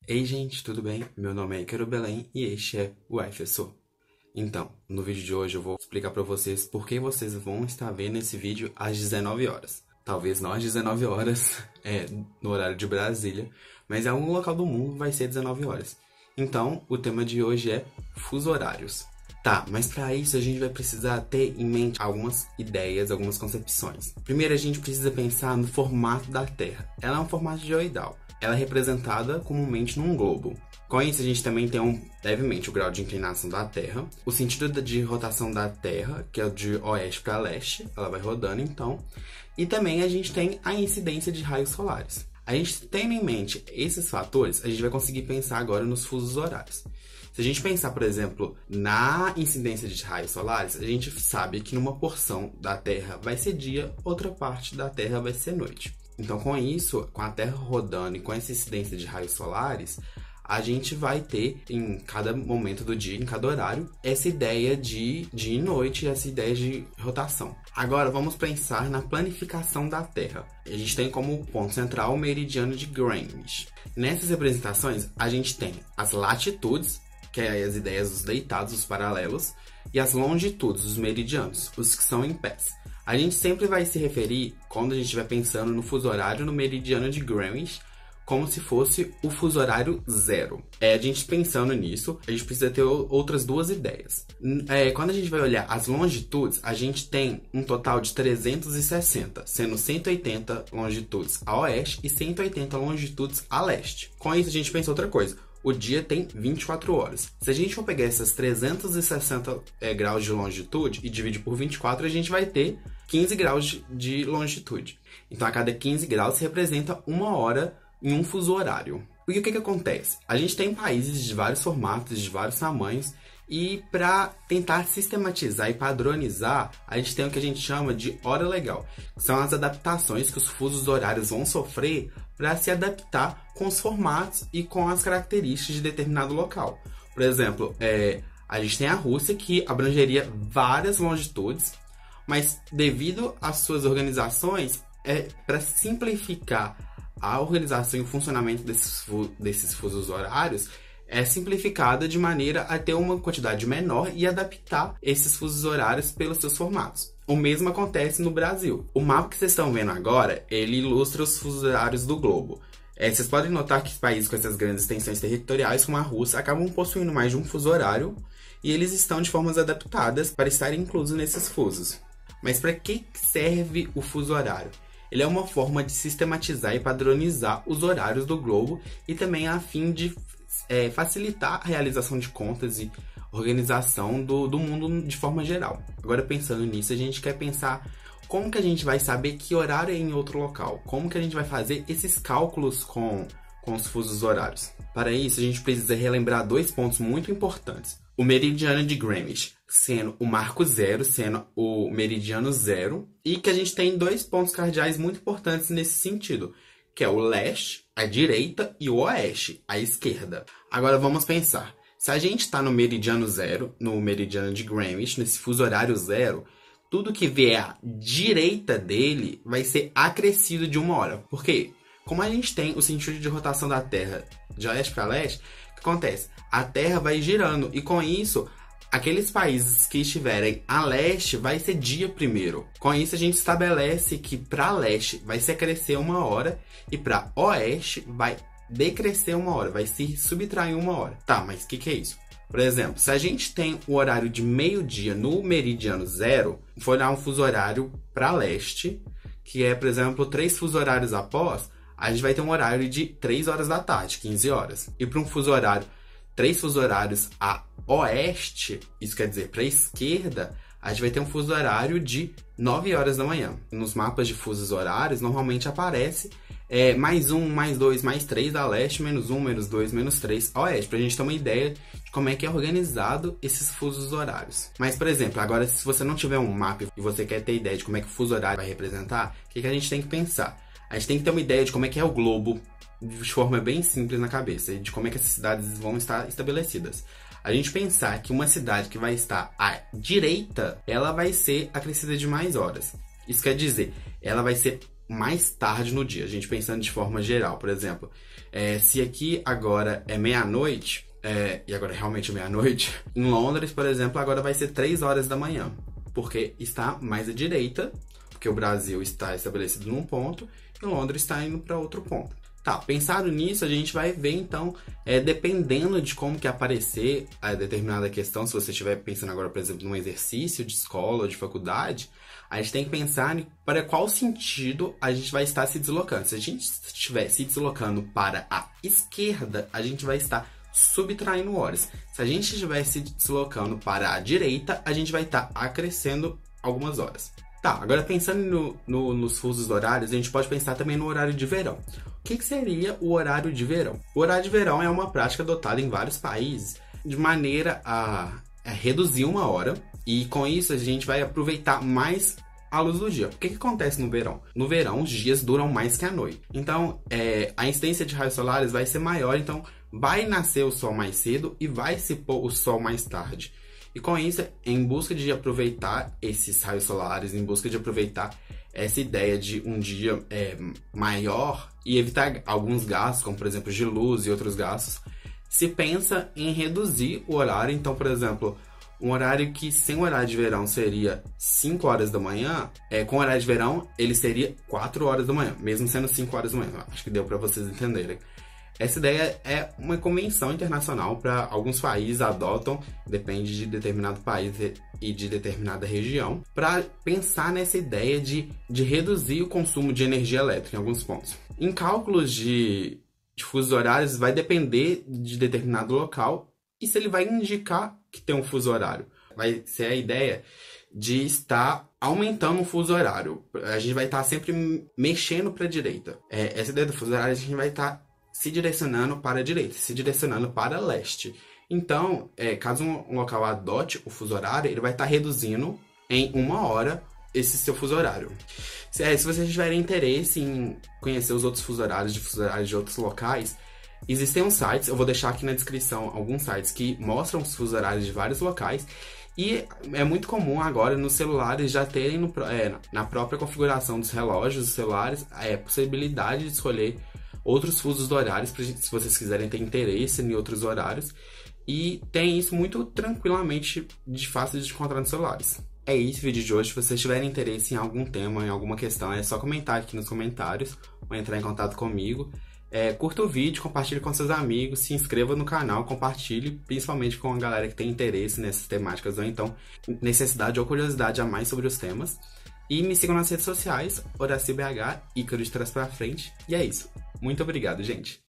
Ei gente, tudo bem? Meu nome é Ícaro Belém e este é o Professor. Então, no vídeo de hoje eu vou explicar pra vocês por que vocês vão estar vendo esse vídeo às 19 horas. Talvez não às 19 horas, no horário de Brasília, mas em algum local do mundo vai ser 19 horas. Então, o tema de hoje é fuso horários. Tá, mas para isso a gente vai precisar ter em mente algumas ideias, algumas concepções. Primeiro a gente precisa pensar no formato da Terra. Ela é um formato geoidal. Ela é representada comumente num globo. Com isso a gente também tem levemente o grau de inclinação da Terra, o sentido de rotação da Terra, que é de oeste para leste, ela vai rodando então, e também a gente tem a incidência de raios solares. A gente tendo em mente esses fatores, a gente vai conseguir pensar agora nos fusos horários. Se a gente pensar, por exemplo, na incidência de raios solares, a gente sabe que numa porção da Terra vai ser dia, outra parte da Terra vai ser noite. Então, com isso, com a Terra rodando e com essa incidência de raios solares, a gente vai ter, em cada momento do dia, em cada horário, essa ideia de dia e noite, essa ideia de rotação. Agora, vamos pensar na planificação da Terra. A gente tem como ponto central o meridiano de Greenwich. Nessas representações, a gente tem as latitudes, que é as ideias dos deitados, os paralelos, e as longitudes, os meridianos, os que são em pés. A gente sempre vai se referir, quando a gente estiver pensando no fuso horário, no meridiano de Greenwich, como se fosse o fuso horário zero. A gente pensando nisso, a gente precisa ter outras duas ideias. Quando a gente vai olhar as longitudes, a gente tem um total de 360, sendo 180 longitudes a oeste e 180 longitudes a leste. Com isso, a gente pensa outra coisa. O dia tem 24 horas. Se a gente for pegar essas 360 graus de longitude e dividir por 24, a gente vai ter 15 graus de longitude. Então, a cada 15 graus se representa uma hora em um fuso horário. E o que acontece? A gente tem países de vários formatos, de vários tamanhos, e para tentar sistematizar e padronizar, a gente tem o que a gente chama de hora legal. São as adaptações que os fusos horários vão sofrer para se adaptar com os formatos e com as características de determinado local. Por exemplo, a gente tem a Rússia, que abrangeria várias longitudes, mas devido às suas organizações, para simplificar a organização e o funcionamento desses fusos horários, é simplificada de maneira a ter uma quantidade menor e adaptar esses fusos horários pelos seus formatos. O mesmo acontece no Brasil. O mapa que vocês estão vendo agora, ele ilustra os fusos horários do globo. Vocês podem notar que os países com essas grandes extensões territoriais, como a Rússia, acabam possuindo mais de um fuso horário e eles estão de formas adaptadas para estarem inclusos nesses fusos. Mas para que serve o fuso horário? Ele é uma forma de sistematizar e padronizar os horários do globo e também a fim de facilitar a realização de contas e organização do mundo de forma geral. Agora, pensando nisso, a gente quer pensar como que a gente vai saber que horário é em outro local, como que a gente vai fazer esses cálculos com os fusos horários. Para isso, a gente precisa relembrar dois pontos muito importantes. O meridiano de Greenwich, sendo o marco zero, sendo o meridiano zero, e que a gente tem dois pontos cardeais muito importantes nesse sentido, que é o leste, a direita, e o oeste, a esquerda. Agora vamos pensar, se a gente está no meridiano zero, no meridiano de Greenwich, nesse fuso horário zero, tudo que vier à direita dele vai ser acrescido de uma hora. Por quê? Como a gente tem o sentido de rotação da Terra de oeste para leste, o que acontece? A Terra vai girando e com isso, aqueles países que estiverem a leste vai ser dia primeiro. Com isso, a gente estabelece que para leste vai se acrescer uma hora e para oeste vai decrescer uma hora, vai se subtrair uma hora. Tá, mas o que é isso? Por exemplo, se a gente tem o horário de meio-dia no meridiano zero, for olhar um fuso horário para leste, que é, por exemplo, 3 fusos horários após, a gente vai ter um horário de 3 horas da tarde, 15 horas. E para um fuso horário, 3 fusos horários a oeste, isso quer dizer para a esquerda, a gente vai ter um fuso horário de 9 horas da manhã. Nos mapas de fusos horários, normalmente aparece mais 1, mais 2, mais 3 a leste, menos 1, menos 2, menos 3 a oeste, para a gente ter uma ideia de como é que é organizado esses fusos horários. Mas, por exemplo, agora se você não tiver um mapa e você quer ter ideia de como é que o fuso horário vai representar, o que a gente tem que pensar? A gente tem que ter uma ideia de como é que é o globo de forma bem simples na cabeça e de como é que essas cidades vão estar estabelecidas. A gente pensar que uma cidade que vai estar à direita, ela vai ser acrescida de mais horas. Isso quer dizer, ela vai ser mais tarde no dia, a gente pensando de forma geral. Por exemplo, Se aqui agora é meia-noite, e agora é realmente meia-noite, em Londres, por exemplo, agora vai ser 3 horas da manhã, porque está mais à direita, porque o Brasil está estabelecido num ponto e Londres está indo para outro ponto. Tá, pensado nisso, a gente vai ver, então, dependendo de como que aparecer a determinada questão, se você estiver pensando agora, por exemplo, num exercício de escola ou de faculdade, a gente tem que pensar para qual sentido a gente vai estar se deslocando. Se a gente estiver se deslocando para a esquerda, a gente vai estar subtraindo horas. Se a gente estiver se deslocando para a direita, a gente vai estar acrescendo algumas horas. Tá, agora pensando nos fusos horários, a gente pode pensar também no horário de verão. O que seria o horário de verão? O horário de verão é uma prática adotada em vários países de maneira a reduzir uma hora, e com isso a gente vai aproveitar mais a luz do dia. O que acontece no verão? No verão, os dias duram mais que a noite. Então, a incidência de raios solares vai ser maior, então vai nascer o sol mais cedo e vai se pôr o sol mais tarde. E com isso, em busca de aproveitar esses raios solares, em busca de aproveitar essa ideia de um dia maior e evitar alguns gastos, como por exemplo de luz e outros gastos, se pensa em reduzir o horário. Então, por exemplo, um horário que sem o horário de verão seria 5 horas da manhã, com o horário de verão ele seria 4 horas da manhã, mesmo sendo 5 horas da manhã. Acho que deu para vocês entenderem. Essa ideia é uma convenção internacional para alguns países adotam, depende de determinado país e de determinada região, para pensar nessa ideia de reduzir o consumo de energia elétrica em alguns pontos. Em cálculos de fusos horários, vai depender de determinado local e se ele vai indicar que tem um fuso horário. Vai ser a ideia de estar aumentando o fuso horário. A gente vai estar sempre mexendo para a direita. Essa ideia do fuso horário, a gente vai estar se direcionando para a direita, se direcionando para leste. Então, caso um local adote o fuso horário, ele vai estar reduzindo em 1 hora esse seu fuso horário. Se vocês tiverem interesse em conhecer os outros fusos horários de outros locais, existem uns sites, eu vou deixar aqui na descrição alguns sites que mostram os fusos horários de vários locais. E é muito comum agora nos celulares já terem na própria configuração dos relógios, dos celulares, a possibilidade de escolher outros fusos horários, se vocês quiserem ter interesse em outros horários. E tem isso muito tranquilamente, de fácil de encontrar nos celulares. É isso o vídeo de hoje. Se vocês tiverem interesse em algum tema, em alguma questão, é só comentar aqui nos comentários ou entrar em contato comigo. Curta o vídeo, compartilhe com seus amigos, se inscreva no canal, compartilhe, principalmente com a galera que tem interesse nessas temáticas ou então necessidade ou curiosidade a mais sobre os temas. E me sigam nas redes sociais, HoracioBH, Ícaro de trás pra frente. E é isso. Muito obrigado, gente!